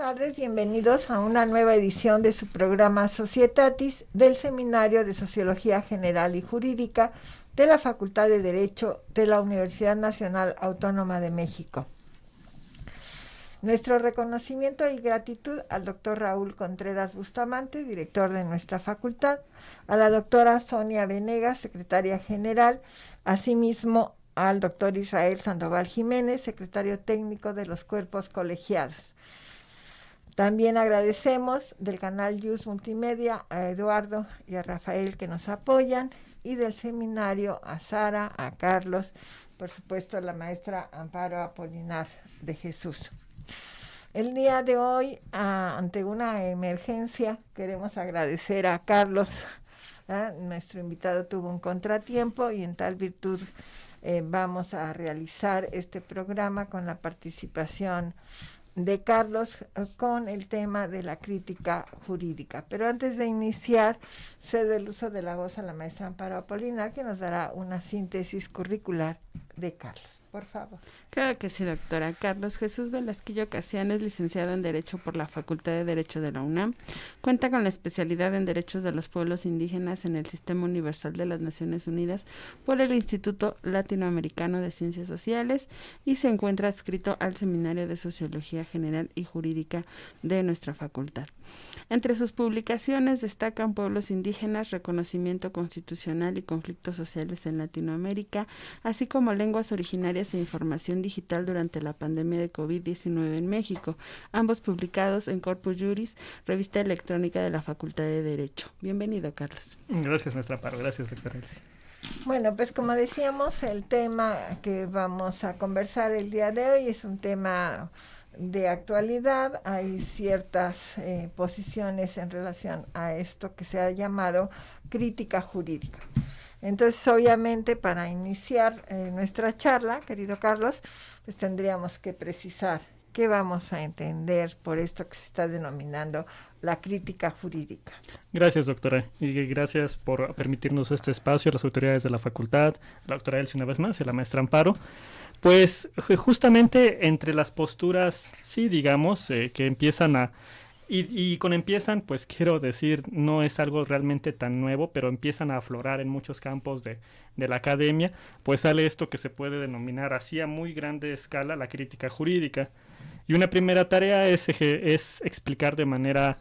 tardes, bienvenidos a una nueva edición de su programa Societatis del Seminario de Sociología General y Jurídica de la Facultad de Derecho de la Universidad Nacional Autónoma de México. Nuestro reconocimiento y gratitud al doctor Raúl Contreras Bustamante, director de nuestra facultad, a la doctora Sonia Venegas, secretaria general, asimismo al doctor Israel Sandoval Jiménez, secretario técnico de los cuerpos colegiados. También agradecemos del canal Yus Multimedia a Eduardo y a Rafael que nos apoyan, y del seminario a Sara, a Carlos, por supuesto la maestra Amparo Apolinar de Jesús. El día de hoy, ante una emergencia, queremos agradecer a Carlos. Nuestro invitado tuvo un contratiempo y en tal virtud vamos a realizar este programa con la participación de Carlos con el tema de la crítica jurídica. Pero antes de iniciar, cedo el uso de la voz a la maestra Amparo Apolinar, que nos dará una síntesis curricular de Carlos. Por favor. Claro que sí, doctora. Carlos Jesús Velasquillo Casiano es licenciado en Derecho por la Facultad de Derecho de la UNAM. Cuenta con la especialidad en Derechos de los Pueblos Indígenas en el Sistema Universal de las Naciones Unidas por el Instituto Latinoamericano de Ciencias Sociales y se encuentra adscrito al Seminario de Sociología General y Jurídica de nuestra facultad. Entre sus publicaciones destacan Pueblos Indígenas, Reconocimiento Constitucional y Conflictos Sociales en Latinoamérica, así como Lenguas Originarias e Información Digital durante la pandemia de COVID-19 en México, ambos publicados en Corpus Juris, revista electrónica de la Facultad de Derecho. Bienvenido, Carlos. Gracias, maestra Amparo. Gracias, doctora Elsie. Bueno, pues como decíamos, el tema que vamos a conversar el día de hoy es un tema de actualidad. Hay ciertas posiciones en relación a esto que se ha llamado crítica jurídica. Entonces, obviamente, para iniciar nuestra charla, querido Carlos, pues tendríamos que precisar qué vamos a entender por esto que se está denominando la crítica jurídica. Gracias, doctora, y gracias por permitirnos este espacio a las autoridades de la facultad, a la doctora Elsie una vez más y a la maestra Amparo. Pues justamente entre las posturas, sí, digamos, que empiezan a... Y con empiezan, pues quiero decir, no es algo realmente tan nuevo, pero empiezan a aflorar en muchos campos de la academia, pues sale esto que se puede denominar así a muy grande escala la crítica jurídica. Y una primera tarea es explicar de manera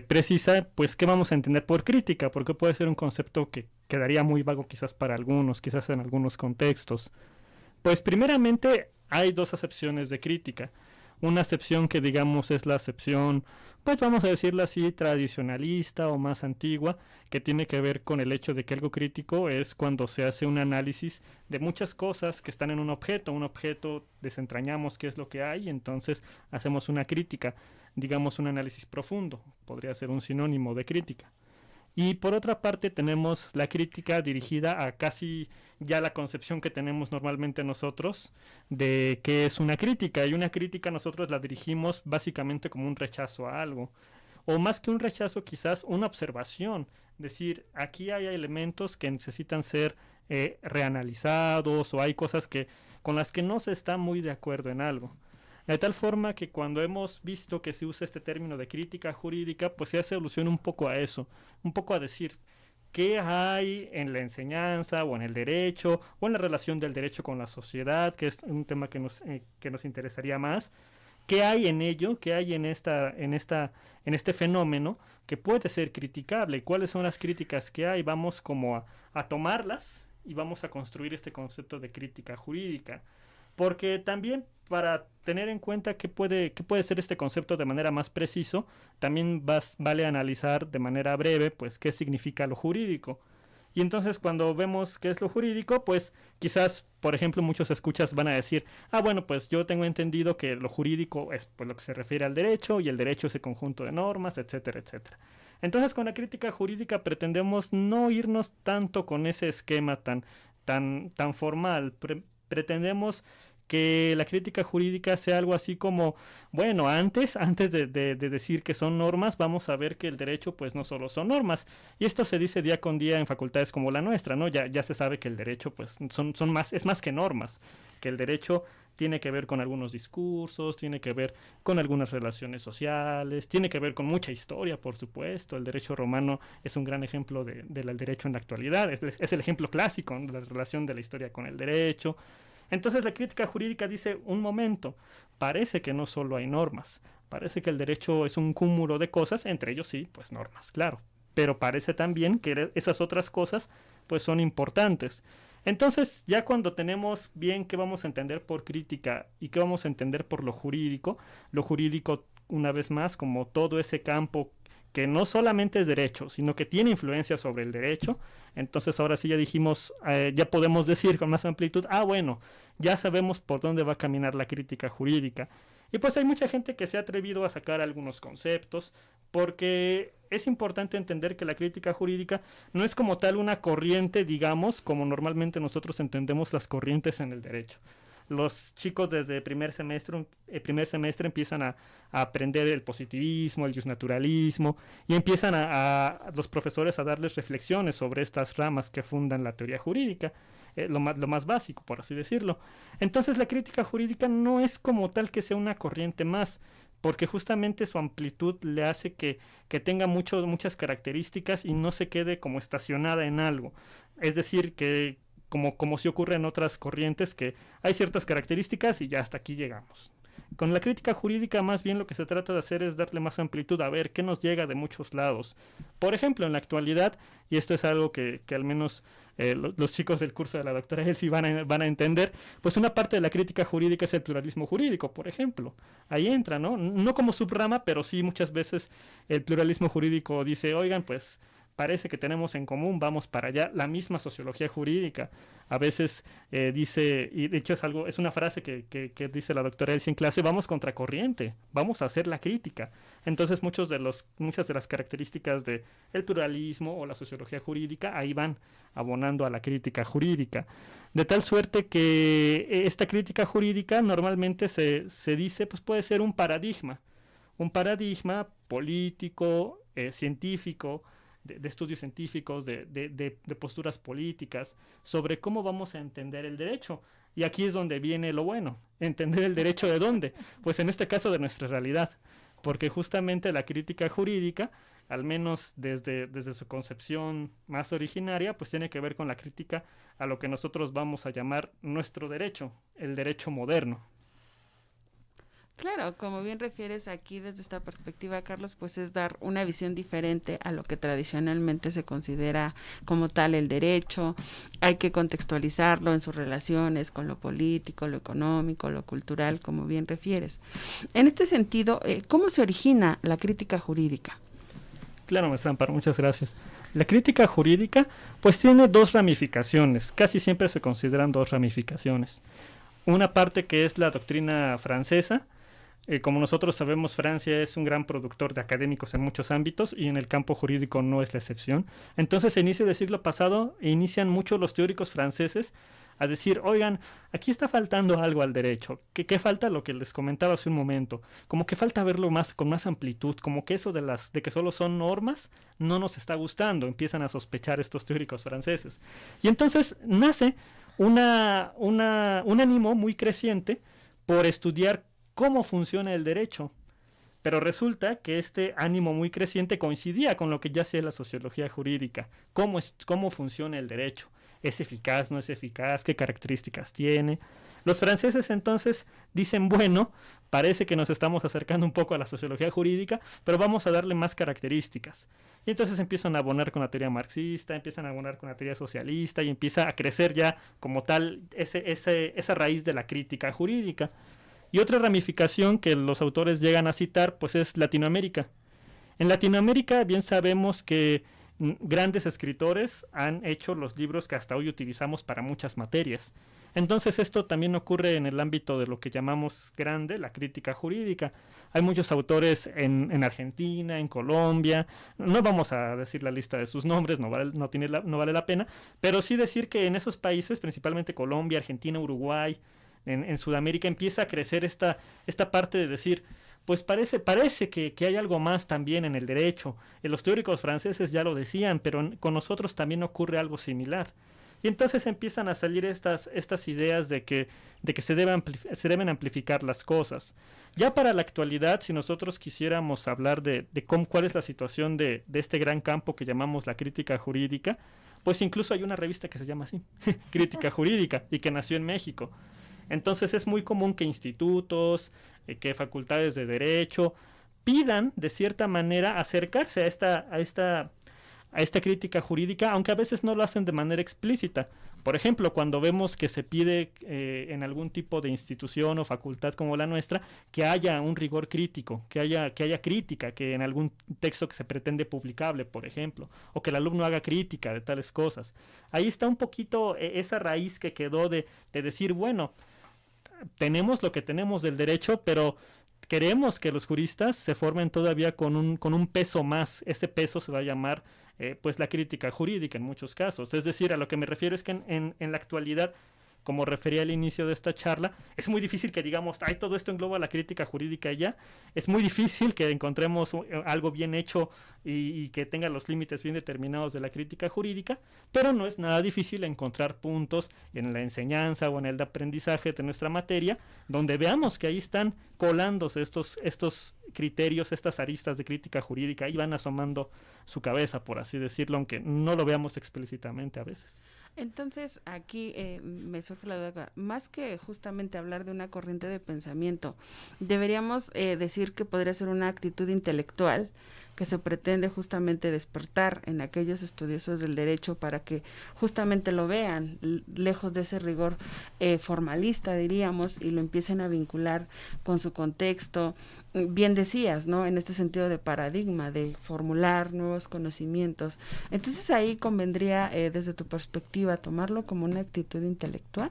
precisa, pues, qué vamos a entender por crítica, porque puede ser un concepto que quedaría muy vago quizás para algunos, quizás en algunos contextos. Pues primeramente hay dos acepciones de crítica. Una acepción que digamos es la acepción, pues vamos a decirla así, tradicionalista o más antigua, que tiene que ver con el hecho de que algo crítico es cuando se hace un análisis de muchas cosas que están en un objeto desentrañamos qué es lo que hay, entonces hacemos una crítica, digamos un análisis profundo, podría ser un sinónimo de crítica. Y por otra parte tenemos la crítica dirigida a casi ya la concepción que tenemos normalmente nosotros de qué es una crítica. Y una crítica nosotros la dirigimos básicamente como un rechazo a algo. O más que un rechazo, quizás una observación. Decir, aquí hay elementos que necesitan ser reanalizados o hay cosas con las que no se está muy de acuerdo en algo. De tal forma que cuando hemos visto que se usa este término de crítica jurídica, pues se hace alusión un poco a eso, un poco a decir qué hay en la enseñanza o en el derecho o en la relación del derecho con la sociedad, que es un tema que nos interesaría más. ¿Qué hay en ello? ¿Qué hay en este fenómeno que puede ser criticable? ¿Cuáles son las críticas que hay? Vamos como a tomarlas y vamos a construir este concepto de crítica jurídica. Porque también para tener en cuenta qué puede ser este concepto de manera más preciso, también vale analizar de manera breve pues qué significa lo jurídico. Y entonces cuando vemos qué es lo jurídico, pues quizás, por ejemplo, muchos escuchas van a decir, bueno, pues yo tengo entendido que lo jurídico es pues lo que se refiere al derecho y el derecho es el conjunto de normas, etcétera, etcétera. Entonces con la crítica jurídica pretendemos no irnos tanto con ese esquema tan formal. Pretendemos que la crítica jurídica sea algo así como, bueno, antes de decir que son normas, vamos a ver que el derecho pues no solo son normas. Y esto se dice día con día en facultades como la nuestra, ¿no? Ya se sabe que el derecho pues es más que normas, que el derecho tiene que ver con algunos discursos, tiene que ver con algunas relaciones sociales, tiene que ver con mucha historia, por supuesto. El derecho romano es un gran ejemplo del derecho en la actualidad, es el ejemplo clásico de la relación de la historia con el derecho. Entonces la crítica jurídica dice, un momento, parece que no solo hay normas, parece que el derecho es un cúmulo de cosas, entre ellos sí, pues normas, claro, pero parece también que esas otras cosas pues son importantes. Entonces, ya cuando tenemos bien qué vamos a entender por crítica y qué vamos a entender por lo jurídico, una vez más, como todo ese campo que no solamente es derecho, sino que tiene influencia sobre el derecho, entonces ahora sí ya dijimos, ya podemos decir con más amplitud, bueno, ya sabemos por dónde va a caminar la crítica jurídica. Y pues hay mucha gente que se ha atrevido a sacar algunos conceptos, porque es importante entender que la crítica jurídica no es como tal una corriente, digamos, como normalmente nosotros entendemos las corrientes en el derecho. Los chicos desde primer semestre empiezan a aprender el positivismo, el justnaturalismo, y empiezan a los profesores a darles reflexiones sobre estas ramas que fundan la teoría jurídica, lo más básico, por así decirlo. Entonces la crítica jurídica no es como tal que sea una corriente más, porque justamente su amplitud le hace que tenga muchas características y no se quede como estacionada en algo. Es decir, que como si ocurre en otras corrientes, que hay ciertas características y ya hasta aquí llegamos. Con la crítica jurídica más bien lo que se trata de hacer es darle más amplitud, a ver qué nos llega de muchos lados. Por ejemplo, en la actualidad, y esto es algo que al menos los chicos del curso de la doctora Elsie van a entender, pues una parte de la crítica jurídica es el pluralismo jurídico, por ejemplo. Ahí entra, ¿no? No como subrama, pero sí muchas veces el pluralismo jurídico dice, oigan, pues parece que tenemos en común, vamos para allá. La misma sociología jurídica a veces dice, y de hecho es una frase que dice la doctora Elsie en clase, vamos contracorriente, vamos a hacer la crítica. Entonces muchas de las características del pluralismo o la sociología jurídica ahí van abonando a la crítica jurídica. De tal suerte que esta crítica jurídica normalmente se dice, pues puede ser un paradigma político, científico, de estudios científicos, de posturas políticas, sobre cómo vamos a entender el derecho. Y aquí es donde viene lo bueno, entender el derecho de dónde, pues en este caso de nuestra realidad, porque justamente la crítica jurídica, al menos desde su concepción más originaria, pues tiene que ver con la crítica a lo que nosotros vamos a llamar nuestro derecho, el derecho moderno. Claro, como bien refieres aquí desde esta perspectiva, Carlos, pues es dar una visión diferente a lo que tradicionalmente se considera como tal el derecho. Hay que contextualizarlo en sus relaciones con lo político, lo económico, lo cultural, como bien refieres. En este sentido, ¿cómo se origina la crítica jurídica? Claro, maestra Amparo, muchas gracias. La crítica jurídica pues tiene dos ramificaciones, casi siempre se consideran dos ramificaciones. Una parte que es la doctrina francesa. Como nosotros sabemos, Francia es un gran productor de académicos en muchos ámbitos y en el campo jurídico no es la excepción. Entonces, a inicio del siglo pasado, inician mucho los teóricos franceses a decir, oigan, aquí está faltando algo al derecho. ¿Qué falta? Lo que les comentaba hace un momento. Como que falta verlo con más amplitud, como que eso de que solo son normas no nos está gustando. Empiezan a sospechar estos teóricos franceses. Y entonces nace un ánimo muy creciente por estudiar cómo funciona el derecho, pero resulta que este ánimo muy creciente coincidía con lo que ya hacía la sociología jurídica, cómo funciona el derecho, es eficaz, no es eficaz, qué características tiene. Los franceses entonces dicen, bueno, parece que nos estamos acercando un poco a la sociología jurídica, pero vamos a darle más características. Y entonces empiezan a abonar con la teoría marxista, empiezan a abonar con la teoría socialista y empieza a crecer ya como tal esa raíz de la crítica jurídica. Y otra ramificación que los autores llegan a citar, pues es Latinoamérica. En Latinoamérica bien sabemos que grandes escritores han hecho los libros que hasta hoy utilizamos para muchas materias. Entonces esto también ocurre en el ámbito de lo que llamamos grande, la crítica jurídica. Hay muchos autores en Argentina, en Colombia, no vamos a decir la lista de sus nombres, no vale la pena, pero sí decir que en esos países, principalmente Colombia, Argentina, Uruguay, en Sudamérica empieza a crecer esta parte de decir, pues parece que hay algo más también en el derecho. Los teóricos franceses ya lo decían, pero con nosotros también ocurre algo similar. Y entonces empiezan a salir estas ideas de que se deben amplificar las cosas. Ya para la actualidad, si nosotros quisiéramos hablar de cuál es la situación de este gran campo que llamamos la crítica jurídica, pues incluso hay una revista que se llama así, Crítica Jurídica, y que nació en México. Entonces es muy común que institutos, que facultades de derecho pidan de cierta manera acercarse a esta crítica jurídica, aunque a veces no lo hacen de manera explícita. Por ejemplo, cuando vemos que se pide en algún tipo de institución o facultad como la nuestra, que haya un rigor crítico, que haya crítica, que en algún texto que se pretende publicable, por ejemplo, o que el alumno haga crítica de tales cosas. Ahí está un poquito esa raíz que quedó de decir, bueno, tenemos lo que tenemos del derecho, pero queremos que los juristas se formen todavía con un peso más. Ese peso se va a llamar pues la crítica jurídica en muchos casos. Es decir, a lo que me refiero es que en la actualidad, como refería al inicio de esta charla, es muy difícil que digamos, todo esto engloba la crítica jurídica ya. Es muy difícil que encontremos algo bien hecho y que tenga los límites bien determinados de la crítica jurídica, pero no es nada difícil encontrar puntos en la enseñanza o en el aprendizaje de nuestra materia, donde veamos que ahí están colándose estos criterios, estas aristas de crítica jurídica, y van asomando su cabeza, por así decirlo, aunque no lo veamos explícitamente a veces. Entonces, aquí me surge la duda, más que justamente hablar de una corriente de pensamiento, deberíamos decir que podría ser una actitud intelectual que se pretende justamente despertar en aquellos estudiosos del derecho para que justamente lo vean, lejos de ese rigor formalista, diríamos, y lo empiecen a vincular con su contexto. Bien decías, ¿no? En este sentido de paradigma, de formular nuevos conocimientos. Entonces ahí convendría, desde tu perspectiva, tomarlo como una actitud intelectual.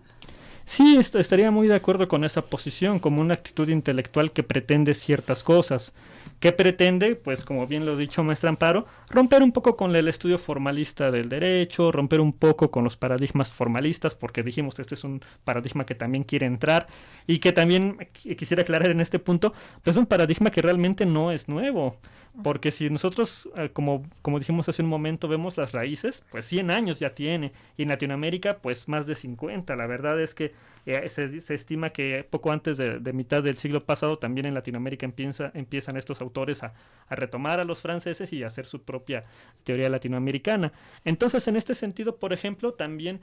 Sí, estaría muy de acuerdo con esa posición, como una actitud intelectual que pretende ciertas cosas. ¿Qué pretende? Pues como bien lo ha dicho maestra Amparo, romper un poco con el estudio formalista del derecho, romper un poco con los paradigmas formalistas, porque dijimos que este es un paradigma que también quiere entrar, y que también quisiera aclarar en este punto, pues es un paradigma que realmente no es nuevo. Porque si nosotros, como dijimos hace un momento, vemos las raíces, pues 100 años ya tiene, y en Latinoamérica pues más de 50. La verdad es que se estima que poco antes de mitad del siglo pasado también en Latinoamérica empiezan estos autores a retomar a los franceses y a hacer su propia teoría latinoamericana. Entonces, en este sentido, por ejemplo, también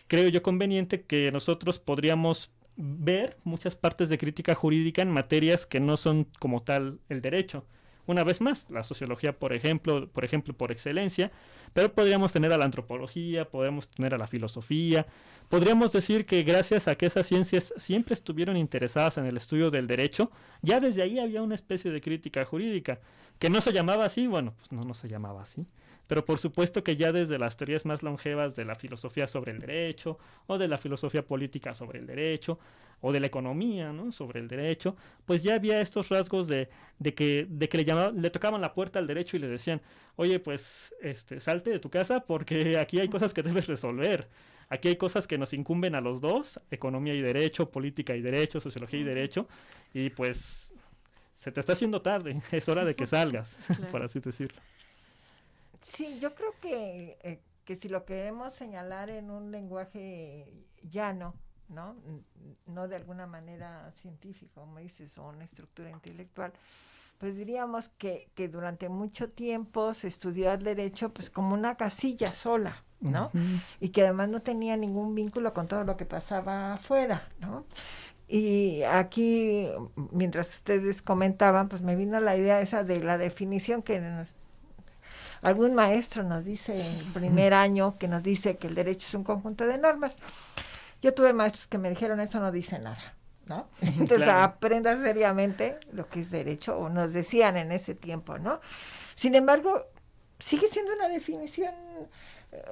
creo yo conveniente que nosotros podríamos ver muchas partes de crítica jurídica en materias que no son como tal el derecho. Una vez más, la sociología, por ejemplo, por excelencia, pero podríamos tener a la antropología, podríamos tener a la filosofía. Podríamos decir que gracias a que esas ciencias siempre estuvieron interesadas en el estudio del derecho, ya desde ahí había una especie de crítica jurídica, que no se llamaba así, bueno, pues no se llamaba así, pero por supuesto que ya desde las teorías más longevas de la filosofía sobre el derecho, o de la filosofía política sobre el derecho, o de la economía, ¿no?, sobre el derecho, pues ya había estos rasgos de que le tocaban la puerta al derecho y le decían, oye, pues salte de tu casa porque aquí hay cosas que debes resolver. Aquí hay cosas que nos incumben a los dos, economía y derecho, política y derecho, sociología y derecho, y pues se te está haciendo tarde, es hora de que salgas, claro, por así decirlo. Sí, yo creo que si lo queremos señalar en un lenguaje llano, no de alguna manera científica, como dices, o una estructura intelectual, pues diríamos que durante mucho tiempo se estudió el derecho pues como una casilla sola, ¿no? Uh-huh. Y que además no tenía ningún vínculo con todo lo que pasaba afuera, ¿no? Y aquí, mientras ustedes comentaban, pues me vino la idea esa de la definición que algún maestro nos dice en primer año, que nos dice que el derecho es un conjunto de normas. Yo tuve maestros que me dijeron, eso no dice nada, ¿no? Entonces, claro, aprenda seriamente lo que es derecho, o nos decían en ese tiempo, ¿no? Sin embargo, sigue siendo una definición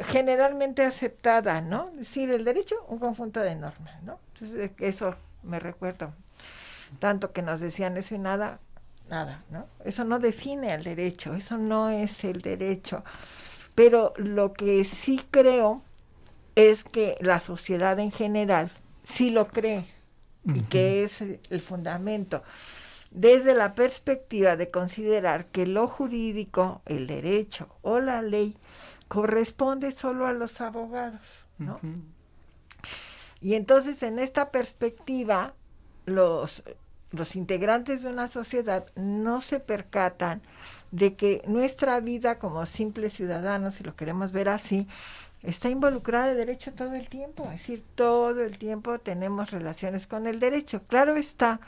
generalmente aceptada, ¿no? Es decir, el derecho, un conjunto de normas, ¿no? Entonces, eso me recuerdo. Tanto que nos decían eso y nada, ¿no? Eso no define el derecho, eso no es el derecho. Pero lo que sí creo es que la sociedad en general sí lo cree, uh-huh, y que es el fundamento, desde la perspectiva de considerar que lo jurídico, el derecho o la ley corresponde solo a los abogados, ¿no? Y entonces en esta perspectiva los integrantes de una sociedad no se percatan de que nuestra vida como simples ciudadanos, si lo queremos ver así, está involucrada de derecho todo el tiempo, es decir, todo el tiempo tenemos relaciones con el derecho. Claro está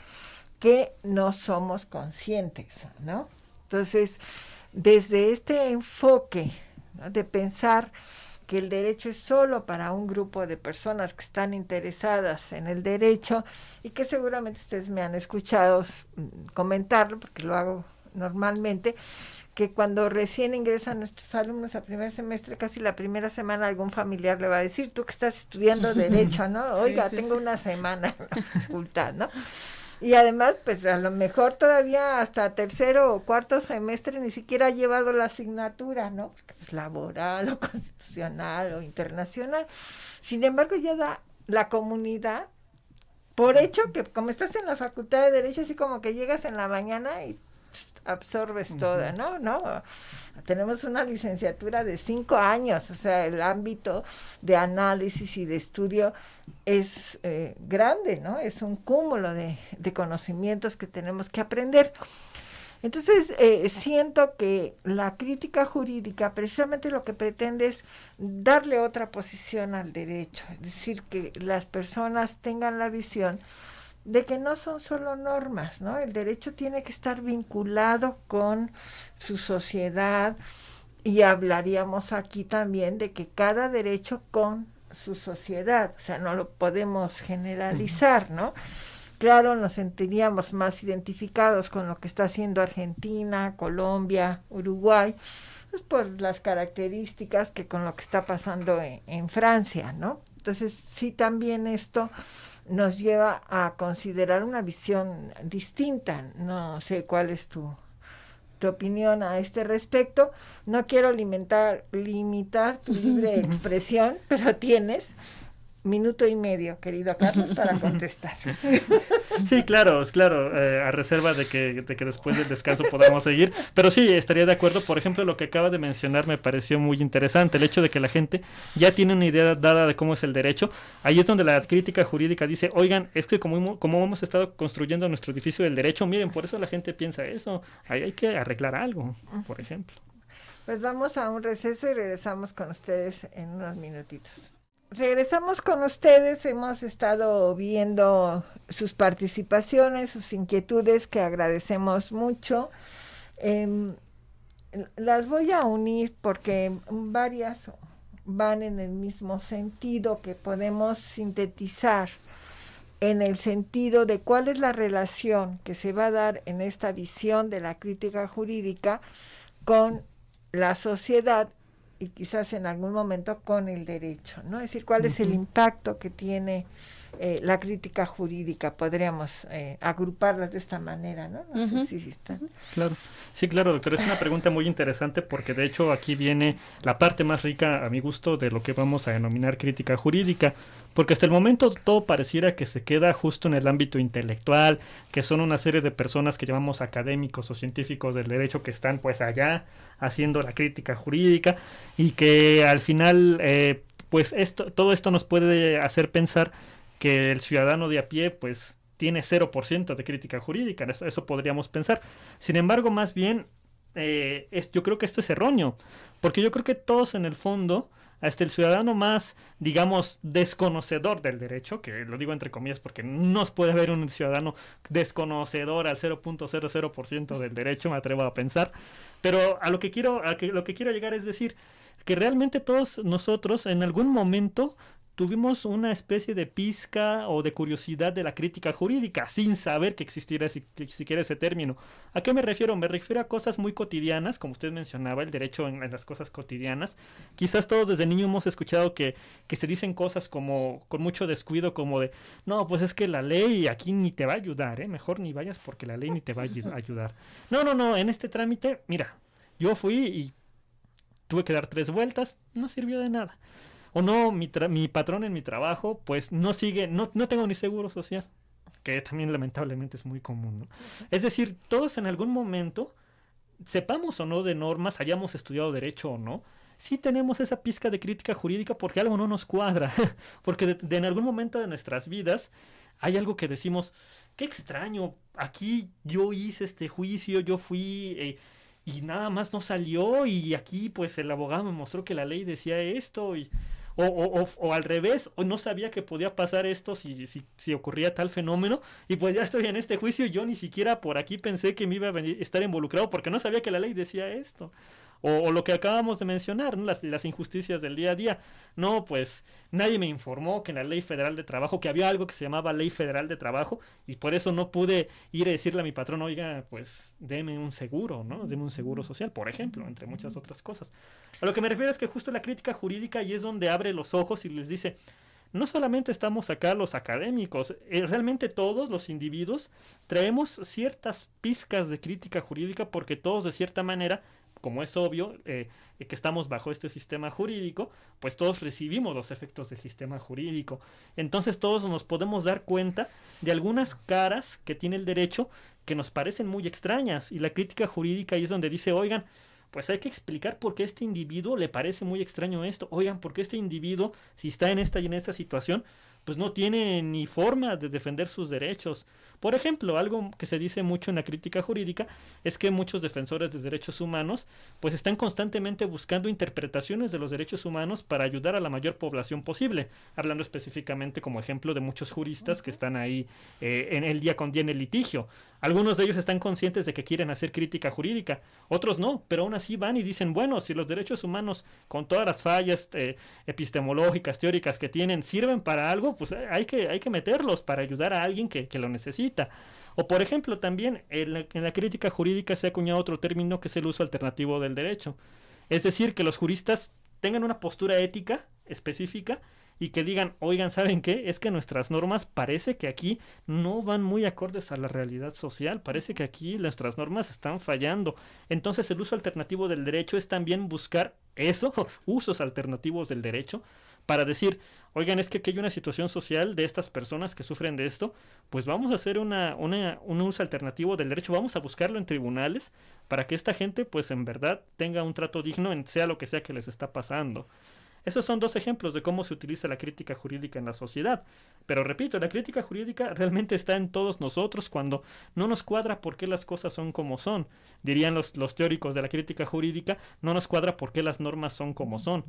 que no somos conscientes, ¿no? Entonces, desde este enfoque, ¿no?, de pensar que el derecho es solo para un grupo de personas que están interesadas en el derecho, y que seguramente ustedes me han escuchado comentarlo, porque lo hago normalmente, que cuando recién ingresan nuestros alumnos a primer semestre, casi la primera semana algún familiar le va a decir, tú que estás estudiando derecho, ¿no? Oiga, sí. Tengo una semana en la facultad, ¿no? Y además, pues a lo mejor todavía hasta tercero o cuarto semestre ni siquiera ha llevado la asignatura, ¿no? Porque es laboral o constitucional o internacional. Sin embargo, ya da la comunidad por hecho que como estás en la Facultad de Derecho, así como que llegas en la mañana y absorbes toda, ¿no? No, tenemos una licenciatura de 5 años, o sea, el ámbito de análisis y de estudio es grande, ¿no? Es un cúmulo de conocimientos que tenemos que aprender. Entonces, siento que la crítica jurídica precisamente lo que pretende es darle otra posición al derecho, es decir, que las personas tengan la visión de que no son solo normas, ¿no? El derecho tiene que estar vinculado con su sociedad, y hablaríamos aquí también de que cada derecho con su sociedad, o sea, no lo podemos generalizar, ¿no? Claro, nos sentiríamos más identificados con lo que está haciendo Argentina, Colombia, Uruguay, pues por las características que con lo que está pasando en Francia, ¿no? Entonces, sí, también esto nos lleva a considerar una visión distinta. No sé cuál es tu opinión a este respecto. No quiero limitar tu libre expresión, pero tienes 1.5 minutos, querido Carlos, para contestar. Sí, claro, a reserva de que después del descanso podamos seguir, pero sí, estaría de acuerdo. Por ejemplo, lo que acaba de mencionar me pareció muy interesante, el hecho de que la gente ya tiene una idea dada de cómo es el derecho. Ahí es donde la crítica jurídica dice, oigan, es que como hemos estado construyendo nuestro edificio del derecho, miren, por eso la gente piensa eso, ahí hay que arreglar algo, por ejemplo. Pues vamos a un receso y regresamos con ustedes en unos minutitos. Regresamos con ustedes, hemos estado viendo sus participaciones, sus inquietudes, que agradecemos mucho. Las voy a unir porque varias van en el mismo sentido, que podemos sintetizar en el sentido de cuál es la relación que se va a dar en esta visión de la crítica jurídica con la sociedad y quizás en algún momento con el derecho, ¿no? Es decir, cuál es el impacto que tiene la crítica jurídica. Podríamos agruparlas de esta manera, ¿no? No sé si están. Claro, sí, claro, doctor, es una pregunta muy interesante porque de hecho aquí viene la parte más rica a mi gusto de lo que vamos a denominar crítica jurídica, porque hasta el momento todo pareciera que se queda justo en el ámbito intelectual, que son una serie de personas que llamamos académicos o científicos del derecho que están pues allá haciendo la crítica jurídica, y que al final pues todo esto nos puede hacer pensar que el ciudadano de a pie pues tiene 0% de crítica jurídica, eso podríamos pensar. Sin embargo, más bien yo creo que esto es erróneo, porque yo creo que todos en el fondo, hasta el ciudadano más, digamos, desconocedor del derecho, que lo digo entre comillas porque no puede haber un ciudadano desconocedor al 0.00% del derecho, me atrevo a pensar, pero lo que quiero llegar es decir que realmente todos nosotros en algún momento tuvimos una especie de pizca o de curiosidad de la crítica jurídica, sin saber que existiera siquiera ese término. ¿A qué me refiero? Me refiero a cosas muy cotidianas, como usted mencionaba, el derecho en las cosas cotidianas. Quizás todos desde niños hemos escuchado que se dicen cosas como con mucho descuido, como de, no, pues es que la ley aquí ni te va a ayudar, mejor ni vayas porque la ley ni te va a ayudar. No, en este trámite, mira, yo fui y tuve que dar 3 vueltas, no sirvió de nada. O no, mi patrón en mi trabajo, pues no tengo ni seguro social, que también lamentablemente es muy común, ¿no? Es decir, todos en algún momento, sepamos o no de normas, hayamos estudiado derecho o no, sí tenemos esa pizca de crítica jurídica porque algo no nos cuadra, porque en algún momento de nuestras vidas hay algo que decimos, qué extraño, aquí yo hice este juicio, yo fui y nada más no salió y aquí pues el abogado me mostró que la ley decía esto o al revés, o no sabía que podía pasar esto si ocurría tal fenómeno y pues ya estoy en este juicio y yo ni siquiera por aquí pensé que me iba a estar involucrado porque no sabía que la ley decía esto. O lo que acabamos de mencionar, ¿no? Las injusticias del día a día. No, pues nadie me informó que en la Ley Federal de Trabajo, que había algo que se llamaba Ley Federal de Trabajo, y por eso no pude ir a decirle a mi patrón, oiga, pues deme un seguro, ¿no? Deme un seguro social, por ejemplo, entre muchas otras cosas. A lo que me refiero es que justo la crítica jurídica ahí es donde abre los ojos y les dice, no solamente estamos acá los académicos, realmente todos los individuos traemos ciertas pizcas de crítica jurídica porque todos de cierta manera, como es obvio, que estamos bajo este sistema jurídico, pues todos recibimos los efectos del sistema jurídico. Entonces todos nos podemos dar cuenta de algunas caras que tiene el derecho que nos parecen muy extrañas. Y la crítica jurídica ahí es donde dice, oigan, pues hay que explicar por qué a este individuo le parece muy extraño esto. Oigan, por qué este individuo, si está en esta y en esta situación, pues no tiene ni forma de defender sus derechos. Por ejemplo, algo que se dice mucho en la crítica jurídica es que muchos defensores de derechos humanos pues están constantemente buscando interpretaciones de los derechos humanos para ayudar a la mayor población posible. Hablando específicamente como ejemplo de muchos juristas que están ahí en el día con día en el litigio. Algunos de ellos están conscientes de que quieren hacer crítica jurídica, otros no, pero aún así van y dicen, bueno, si los derechos humanos con todas las fallas epistemológicas, teóricas que tienen, sirven para algo, pues hay que meterlos para ayudar a alguien que lo necesita. O por ejemplo también en la crítica jurídica se ha acuñado otro término que es el uso alternativo del derecho. Es decir, que los juristas tengan una postura ética específica y que digan, oigan, ¿saben qué? Es que nuestras normas parece que aquí no van muy acordes a la realidad social, parece que aquí nuestras normas están fallando. Entonces el uso alternativo del derecho es también buscar eso, usos alternativos del derecho, para decir, oigan, es que aquí hay una situación social de estas personas que sufren de esto, pues vamos a hacer un uso alternativo del derecho, vamos a buscarlo en tribunales para que esta gente pues en verdad tenga un trato digno en sea lo que sea que les está pasando. Esos son dos ejemplos de cómo se utiliza la crítica jurídica en la sociedad. Pero repito, la crítica jurídica realmente está en todos nosotros cuando no nos cuadra por qué las cosas son como son. Dirían los teóricos de la crítica jurídica, no nos cuadra por qué las normas son como son.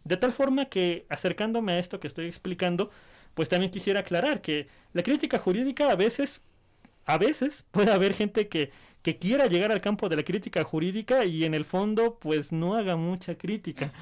De tal forma que, acercándome a esto que estoy explicando, pues también quisiera aclarar que la crítica jurídica a veces puede haber gente que quiera llegar al campo de la crítica jurídica y en el fondo pues no haga mucha crítica.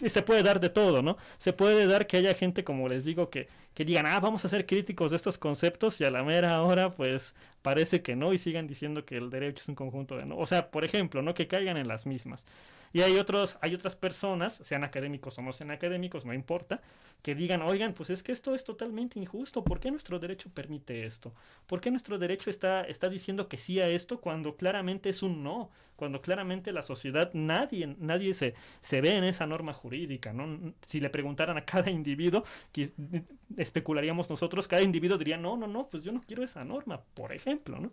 Se puede dar de todo, ¿no? Se puede dar que haya gente, como les digo, que digan, vamos a ser críticos de estos conceptos y a la mera hora pues parece que no y sigan diciendo que el derecho es un conjunto de no. O sea, por ejemplo, ¿no? Que caigan en las mismas. Y hay otras personas, sean académicos o no sean académicos, no importa, que digan, oigan, pues es que esto es totalmente injusto. ¿Por qué nuestro derecho permite esto? ¿Por qué nuestro derecho está diciendo que sí a esto cuando claramente es un no? Cuando claramente la sociedad, nadie se ve en esa norma jurídica, ¿no? Si le preguntaran a cada individuo, que especularíamos nosotros, cada individuo diría, no, pues yo no quiero esa norma, por ejemplo, ¿no?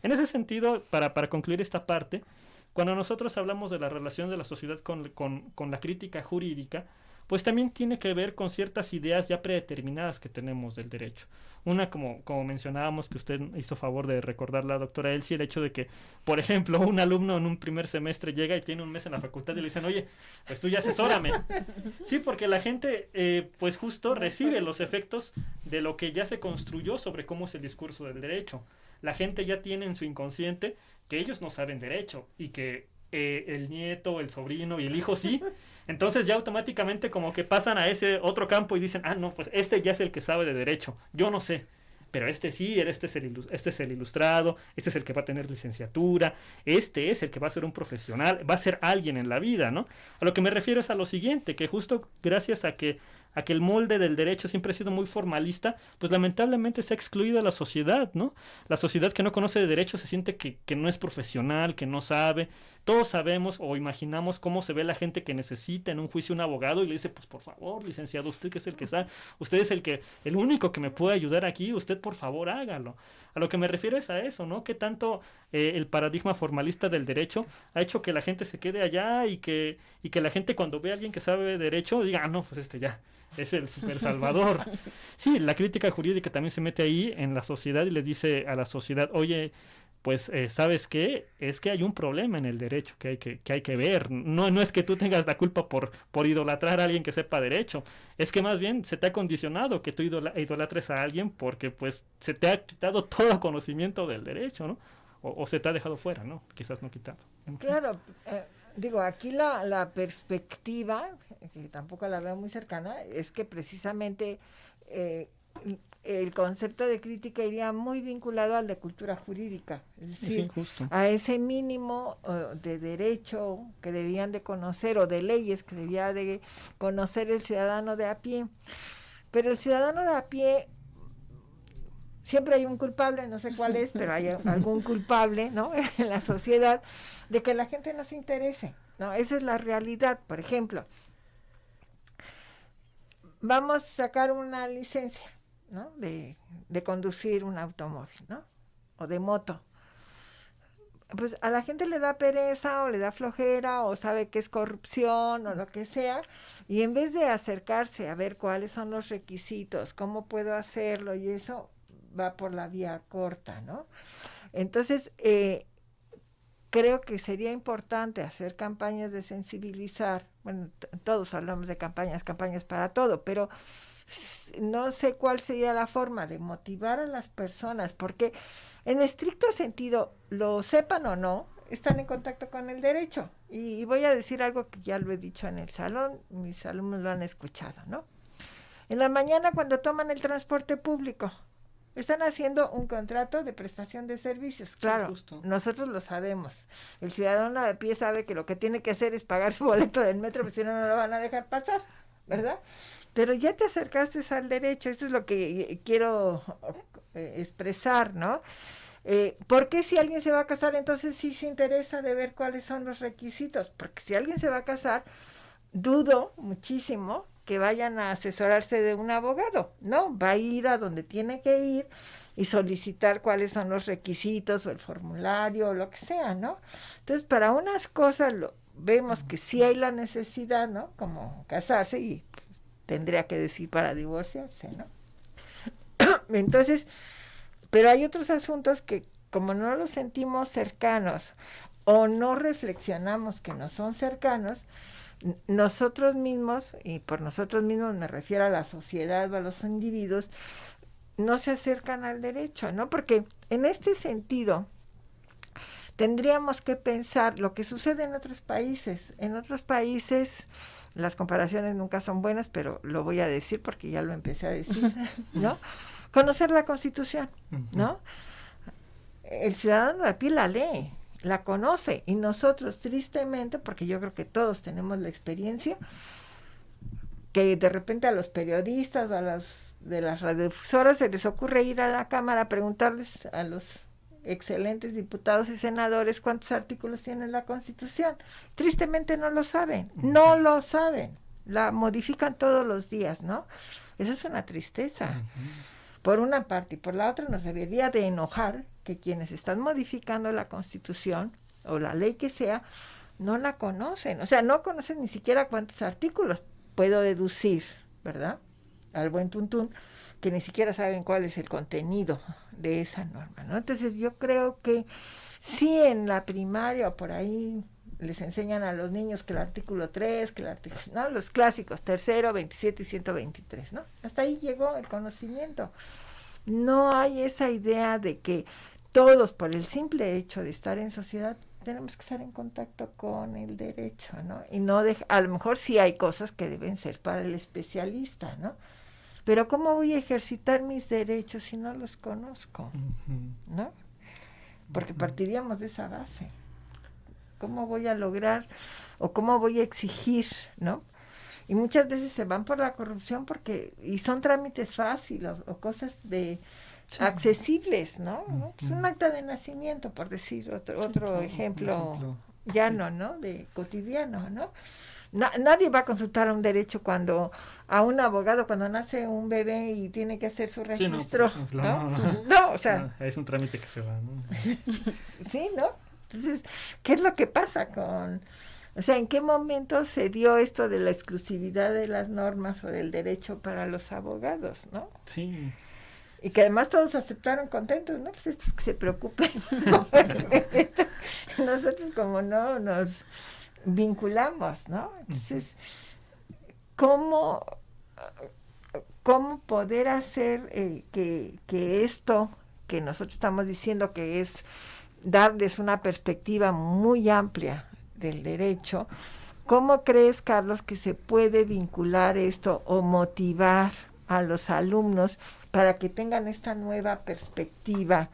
En ese sentido, para concluir esta parte, cuando nosotros hablamos de la relación de la sociedad con la crítica jurídica, pues también tiene que ver con ciertas ideas ya predeterminadas que tenemos del derecho. Una, como mencionábamos, que usted hizo favor de recordar la doctora Elsie, el hecho de que, por ejemplo, un alumno en un primer semestre llega y tiene un mes en la facultad y le dicen, oye, pues tú ya asesórame. Sí, porque la gente, pues justo recibe los efectos de lo que ya se construyó sobre cómo es el discurso del derecho. La gente ya tiene en su inconsciente que ellos no saben derecho y que el nieto, el sobrino y el hijo sí. Entonces ya automáticamente como que pasan a ese otro campo y dicen, no, pues este ya es el que sabe de derecho, yo no sé, pero este sí, este es el ilustrado, este es el que va a tener licenciatura, este es el que va a ser un profesional, va a ser alguien en la vida, ¿no? A lo que me refiero es a lo siguiente, que justo gracias a que a que el molde del derecho siempre ha sido muy formalista, pues lamentablemente se ha excluido a la sociedad, ¿no? La sociedad que no conoce de derecho se siente que no es profesional, que no sabe. Todos sabemos o imaginamos cómo se ve la gente que necesita en un juicio un abogado y le dice, pues por favor, licenciado, usted que es el que sabe, usted es el único que me puede ayudar aquí, usted por favor hágalo. A lo que me refiero es a eso, ¿no? Que tanto el paradigma formalista del derecho ha hecho que la gente se quede allá y que la gente cuando ve a alguien que sabe de derecho diga, no, pues ya es el super salvador. Sí, la crítica jurídica también se mete ahí en la sociedad y le dice a la sociedad, oye, pues ¿sabes qué? Es que hay un problema en el derecho que hay que ver. No es que tú tengas la culpa por idolatrar a alguien que sepa derecho. Es que más bien se te ha condicionado que tú idolatres a alguien porque pues se te ha quitado todo conocimiento del derecho, ¿no? O se te ha dejado fuera, ¿no? Quizás no quitado. Claro, digo, aquí la perspectiva, que tampoco la veo muy cercana, es que precisamente el concepto de crítica iría muy vinculado al de cultura jurídica, es decir, sí, a ese mínimo de derecho que debían de conocer o de leyes que debía de conocer el ciudadano de a pie. Pero el ciudadano de a pie, siempre hay un culpable, no sé cuál es, pero hay algún culpable, ¿no? En la sociedad, de que la gente no se interese, ¿no? Esa es la realidad. Por ejemplo, vamos a sacar una licencia, ¿no? De conducir un automóvil, ¿no? O de moto. Pues a la gente le da pereza o le da flojera o sabe que es corrupción o lo que sea, y en vez de acercarse a ver cuáles son los requisitos, cómo puedo hacerlo y eso, va por la vía corta, ¿no? Entonces, creo que sería importante hacer campañas de sensibilizar. Bueno, todos hablamos de campañas para todo, pero no sé cuál sería la forma de motivar a las personas, porque en estricto sentido, lo sepan o no, están en contacto con el derecho. Y voy a decir algo que ya lo he dicho en el salón, mis alumnos lo han escuchado, ¿no? En la mañana cuando toman el transporte público, están haciendo un contrato de prestación de servicios. Claro, sí, nosotros lo sabemos. El ciudadano de pie sabe que lo que tiene que hacer es pagar su boleto del metro, porque si no, no lo van a dejar pasar, ¿verdad? Pero ya te acercaste al derecho, eso es lo que quiero expresar, ¿no? ¿Por qué si alguien se va a casar, entonces sí se interesa de ver cuáles son los requisitos? Porque si alguien se va a casar, dudo muchísimo que vayan a asesorarse de un abogado, ¿no? Va a ir a donde tiene que ir y solicitar cuáles son los requisitos o el formulario o lo que sea, ¿no? Entonces, para unas cosas vemos que sí hay la necesidad, ¿no? Como casarse y tendría que decir para divorciarse, ¿no? Entonces, pero hay otros asuntos que como no los sentimos cercanos o no reflexionamos que no son cercanos, nosotros mismos, y por nosotros mismos me refiero a la sociedad o a los individuos, no se acercan al derecho, ¿no? Porque en este sentido tendríamos que pensar lo que sucede en otros países. En otros países las comparaciones nunca son buenas, pero lo voy a decir porque ya lo empecé a decir, ¿no? Conocer la Constitución, ¿no? El ciudadano de a pie la lee, la conoce, y nosotros tristemente, porque yo creo que todos tenemos la experiencia, que de repente a los periodistas, a las de las radiodifusoras se les ocurre ir a la Cámara a preguntarles a los excelentes diputados y senadores cuántos artículos tiene la Constitución. Tristemente no lo saben, la modifican todos los días, ¿no? Esa es una tristeza. Por una parte, y por la otra nos debería de enojar que quienes están modificando la Constitución o la ley que sea, no la conocen, o sea, no conocen ni siquiera cuántos artículos. Puedo deducir, ¿verdad?, al buen tuntún, que ni siquiera saben cuál es el contenido de esa norma, ¿no? Entonces yo creo que sí, en la primaria o por ahí les enseñan a los niños que el artículo 3, que el artículo, ¿no?, los clásicos, 3º, 27 y 123, ¿no? Hasta ahí llegó el conocimiento. No hay esa idea de que todos, por el simple hecho de estar en sociedad, tenemos que estar en contacto con el derecho, ¿no? Y no a lo mejor sí hay cosas que deben ser para el especialista, ¿no? Pero ¿cómo voy a ejercitar mis derechos si no los conozco? ¿No? Porque partiríamos de esa base. ¿Cómo voy a lograr o cómo voy a exigir, ¿no?, y muchas veces se van por la corrupción y son trámites fáciles o cosas accesibles, ¿no? Es un acta de nacimiento, por decir otro ejemplo llano, ¿no? De cotidiano, ¿no? Nadie va a consultar a un derecho a un abogado cuando nace un bebé y tiene que hacer su registro, no, o sea, es un trámite que se va, ¿no? Sí, ¿no? Entonces, ¿qué es lo que pasa o sea, en qué momento se dio esto de la exclusividad de las normas o del derecho para los abogados, ¿no? Sí. Y que además todos aceptaron contentos, ¿no? Pues estos que se preocupen. Nosotros como no nos vinculamos, ¿no? Entonces, ¿cómo poder hacer que esto que nosotros estamos diciendo que es darles una perspectiva muy amplia del derecho, ¿cómo crees, Carlos, que se puede vincular esto o motivar a los alumnos para que tengan esta nueva perspectiva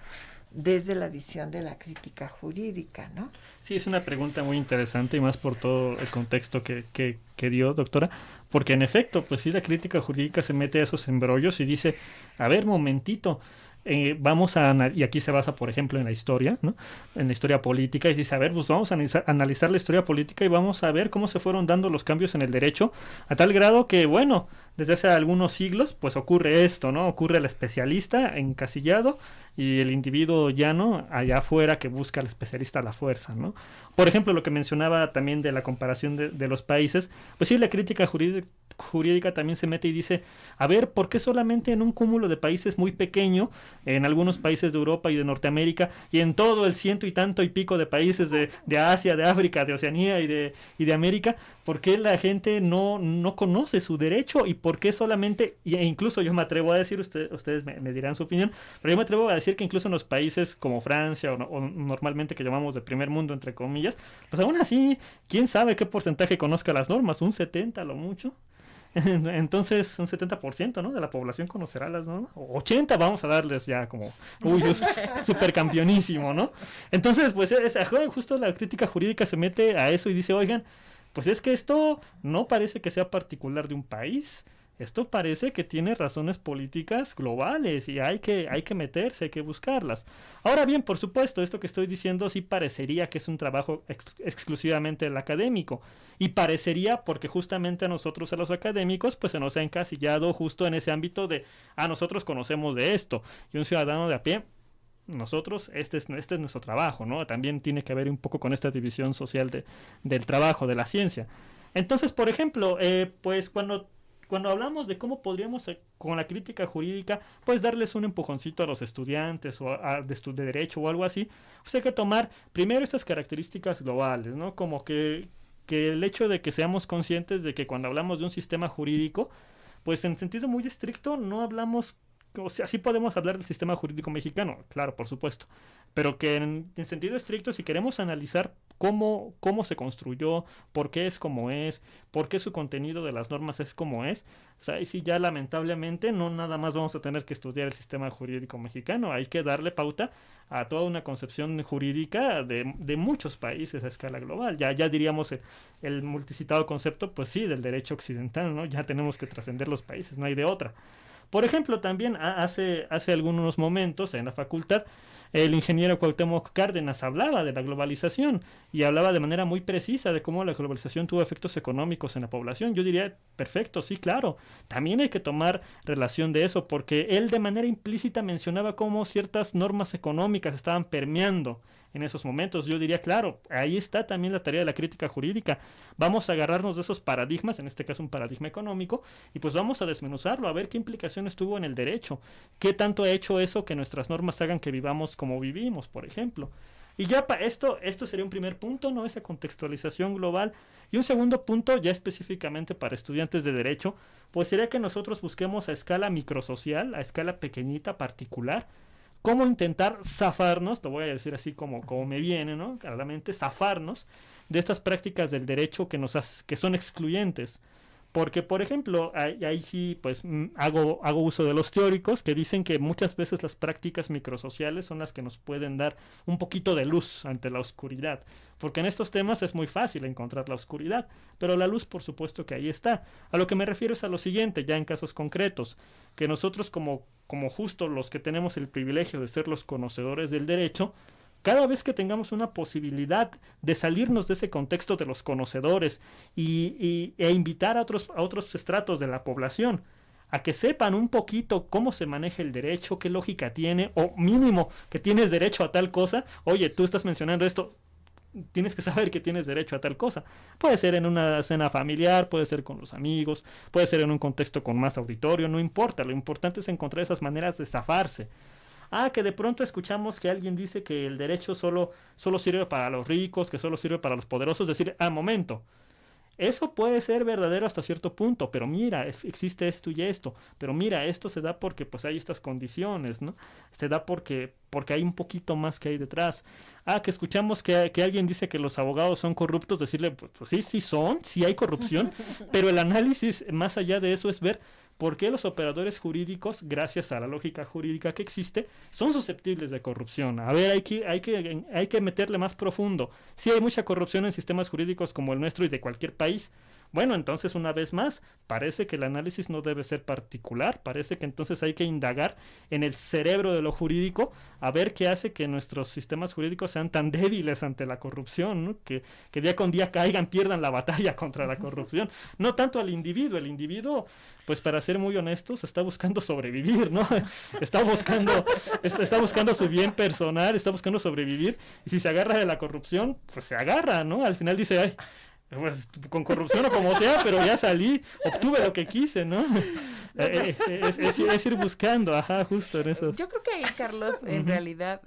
desde la visión de la crítica jurídica, ¿no? Sí, es una pregunta muy interesante y más por todo el contexto que dio, doctora, porque en efecto, pues sí, la crítica jurídica se mete a esos embrollos y dice, a ver, momentito, y aquí se basa, por ejemplo, en la historia, ¿no? En la historia política, y dice, a ver, pues vamos a analizar la historia política y vamos a ver cómo se fueron dando los cambios en el derecho, a tal grado que, bueno, desde hace algunos siglos, pues ocurre esto, ¿no? Ocurre el especialista encasillado y el individuo llano allá afuera que busca al especialista a la fuerza, ¿no? Por ejemplo, lo que mencionaba también de la comparación de los países, pues sí, la crítica jurídica también se mete y dice, a ver, ¿por qué solamente en un cúmulo de países muy pequeño, en algunos países de Europa y de Norteamérica, y en todo el ciento y tanto y pico de países de Asia, de África, de Oceanía y de América, por qué la gente no conoce su derecho y por qué solamente, e incluso yo me atrevo a decir, ustedes me dirán su opinión, pero yo me atrevo a decir que incluso en los países como Francia o normalmente que llamamos de primer mundo, entre comillas, pues aún así, ¿quién sabe qué porcentaje conozca las normas? ¿Un 70 a lo mucho? Entonces, un 70%, ¿no? De la población conocerá las normas. O 80 vamos a darles ya como, uy, supercampeonísimo, ¿no? Entonces, pues, justo la crítica jurídica se mete a eso y dice, oigan, pues es que esto no parece que sea particular de un país. Esto parece que tiene razones políticas globales y hay que meterse, hay que buscarlas. Ahora bien, por supuesto, esto que estoy diciendo sí parecería que es un trabajo exclusivamente del académico. Y parecería porque justamente a nosotros, a los académicos, pues se nos ha encasillado justo en ese ámbito de, nosotros conocemos de esto. Y un ciudadano de a pie, nosotros, este es nuestro trabajo, ¿no? También tiene que ver un poco con esta división social del trabajo, de la ciencia. Entonces, por ejemplo, pues cuando hablamos de cómo podríamos, con la crítica jurídica, pues darles un empujoncito a los estudiantes o de derecho o algo así, pues hay que tomar primero estas características globales, ¿no? Como que el hecho de que seamos conscientes de que cuando hablamos de un sistema jurídico, pues en sentido muy estricto no hablamos, o sea, sí podemos hablar del sistema jurídico mexicano, claro, por supuesto, pero que en sentido estricto, si queremos analizar cómo se construyó, por qué es como es, por qué su contenido de las normas es como es, o sea, y sí, ya lamentablemente no nada más vamos a tener que estudiar el sistema jurídico mexicano, hay que darle pauta a toda una concepción jurídica de muchos países a escala global. Ya diríamos el multicitado concepto, pues sí, del derecho occidental, ¿no? Ya tenemos que trascender los países, no hay de otra. Por ejemplo, también hace algunos momentos en la facultad, el ingeniero Cuauhtémoc Cárdenas hablaba de la globalización y hablaba de manera muy precisa de cómo la globalización tuvo efectos económicos en la población. Yo diría, perfecto, sí, claro. También hay que tomar relación de eso porque él de manera implícita mencionaba cómo ciertas normas económicas estaban permeando en esos momentos. Yo diría, claro, ahí está también la tarea de la crítica jurídica. Vamos a agarrarnos de esos paradigmas, en este caso un paradigma económico, y pues vamos a desmenuzarlo, a ver qué implicaciones tuvo en el derecho, qué tanto ha hecho eso que nuestras normas hagan que vivamos como vivimos, por ejemplo. Y ya esto sería un primer punto, ¿no? Esa contextualización global. Y un segundo punto, ya específicamente para estudiantes de derecho, pues sería que nosotros busquemos a escala microsocial, a escala pequeñita, particular, cómo intentar zafarnos, lo voy a decir así como me viene, ¿no? Claramente, zafarnos de estas prácticas del derecho que son excluyentes. Porque, por ejemplo, ahí sí, pues hago uso de los teóricos que dicen que muchas veces las prácticas microsociales son las que nos pueden dar un poquito de luz ante la oscuridad. Porque en estos temas es muy fácil encontrar la oscuridad, pero la luz, por supuesto que ahí está. A lo que me refiero es a lo siguiente, ya en casos concretos, que nosotros como justo los que tenemos el privilegio de ser los conocedores del derecho, cada vez que tengamos una posibilidad de salirnos de ese contexto de los conocedores e invitar a otros estratos de la población a que sepan un poquito cómo se maneja el derecho, qué lógica tiene, o mínimo que tienes derecho a tal cosa, oye, tú estás mencionando esto, tienes que saber que tienes derecho a tal cosa. Puede ser en una cena familiar, puede ser con los amigos, puede ser en un contexto con más auditorio, no importa, lo importante es encontrar esas maneras de zafarse. Que de pronto escuchamos que alguien dice que el derecho solo sirve para los ricos, que solo sirve para los poderosos. Decir, momento, eso puede ser verdadero hasta cierto punto, pero mira, existe esto y esto, pero mira, esto se da porque pues hay estas condiciones, ¿no? Se da porque hay un poquito más que hay detrás. Que escuchamos que alguien dice que los abogados son corruptos, decirle, pues sí son, sí hay corrupción, pero el análisis más allá de eso es ver por qué los operadores jurídicos, gracias a la lógica jurídica que existe, son susceptibles de corrupción. A ver, hay que meterle más profundo. Sí hay mucha corrupción en sistemas jurídicos como el nuestro y de cualquier país. Bueno, entonces una vez más, parece que el análisis no debe ser particular, parece que entonces hay que indagar en el cerebro de lo jurídico a ver qué hace que nuestros sistemas jurídicos sean tan débiles ante la corrupción, ¿no? Que día con día pierdan la batalla contra la corrupción. No tanto al individuo, el individuo, pues para ser muy honestos, está buscando sobrevivir, ¿no? Está buscando su bien personal, está buscando sobrevivir, y si se agarra de la corrupción, pues se agarra, ¿no? Al final dice, ay, pues con corrupción o como sea, pero ya salí, obtuve lo que quise, ¿no? Es ir buscando, justo en eso. Yo creo que ahí, Carlos, en realidad,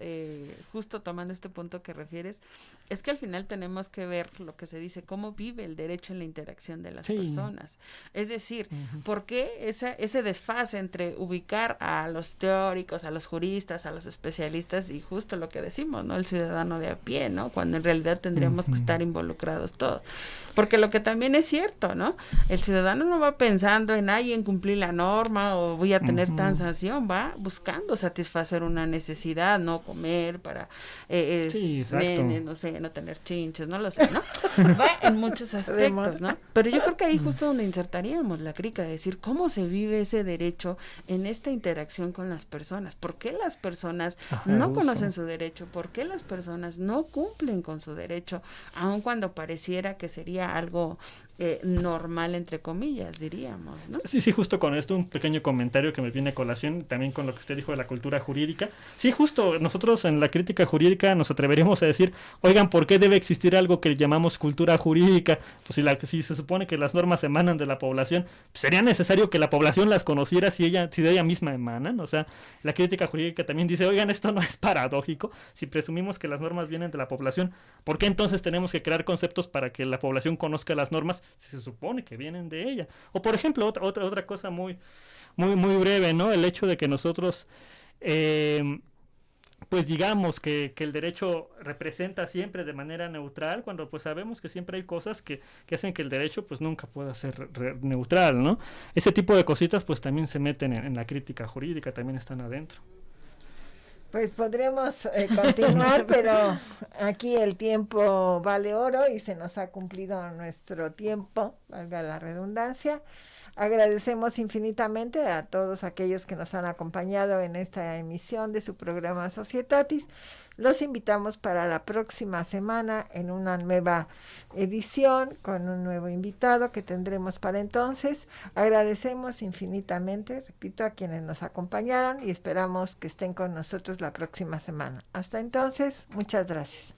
justo tomando este punto que refieres, es que al final tenemos que ver lo que se dice, cómo vive el derecho en la interacción de las personas. Es decir, ¿por qué ese desfase entre ubicar a los teóricos, a los juristas, a los especialistas y justo lo que decimos, ¿no? El ciudadano de a pie, ¿no? Cuando en realidad tendríamos que estar involucrados todos. Porque lo que también es cierto, ¿no? El ciudadano no va pensando en cumplir la norma o voy a tener tan sanción, va buscando satisfacer una necesidad, no comer para nenes, no sé, no tener chinches, no lo sé, ¿no? Va en muchos aspectos, ¿no? Pero yo creo que ahí justo donde insertaríamos la crica, de decir cómo se vive ese derecho en esta interacción con las personas. ¿Por qué las personas no conocen su derecho? ¿Por qué las personas no cumplen con su derecho? Aun cuando pareciera que sería algo normal, entre comillas, diríamos, ¿no? Sí, justo con esto, un pequeño comentario que me viene a colación, también con lo que usted dijo de la cultura jurídica. Sí, justo, nosotros en la crítica jurídica nos atreveríamos a decir, oigan, ¿por qué debe existir algo que llamamos cultura jurídica? Pues si se supone que las normas emanan de la población, pues sería necesario que la población las conociera si de ella misma emanan. O sea, la crítica jurídica también dice, oigan, esto no es paradójico. Si presumimos que las normas vienen de la población, ¿por qué entonces tenemos que crear conceptos para que la población conozca las normas si se supone que vienen de ella? O por ejemplo, otra cosa muy breve, ¿no? El hecho de que nosotros pues digamos que el derecho representa siempre de manera neutral, cuando pues sabemos que siempre hay cosas que hacen que el derecho pues nunca pueda ser neutral, ¿no? Ese tipo de cositas pues también se meten en la crítica jurídica, también están adentro. Pues podremos continuar, pero aquí el tiempo vale oro y se nos ha cumplido nuestro tiempo, valga la redundancia. Agradecemos infinitamente a todos aquellos que nos han acompañado en esta emisión de su programa Societatis. Los invitamos para la próxima semana en una nueva edición con un nuevo invitado que tendremos para entonces. Agradecemos infinitamente, repito, a quienes nos acompañaron y esperamos que estén con nosotros la próxima semana. Hasta entonces, muchas gracias.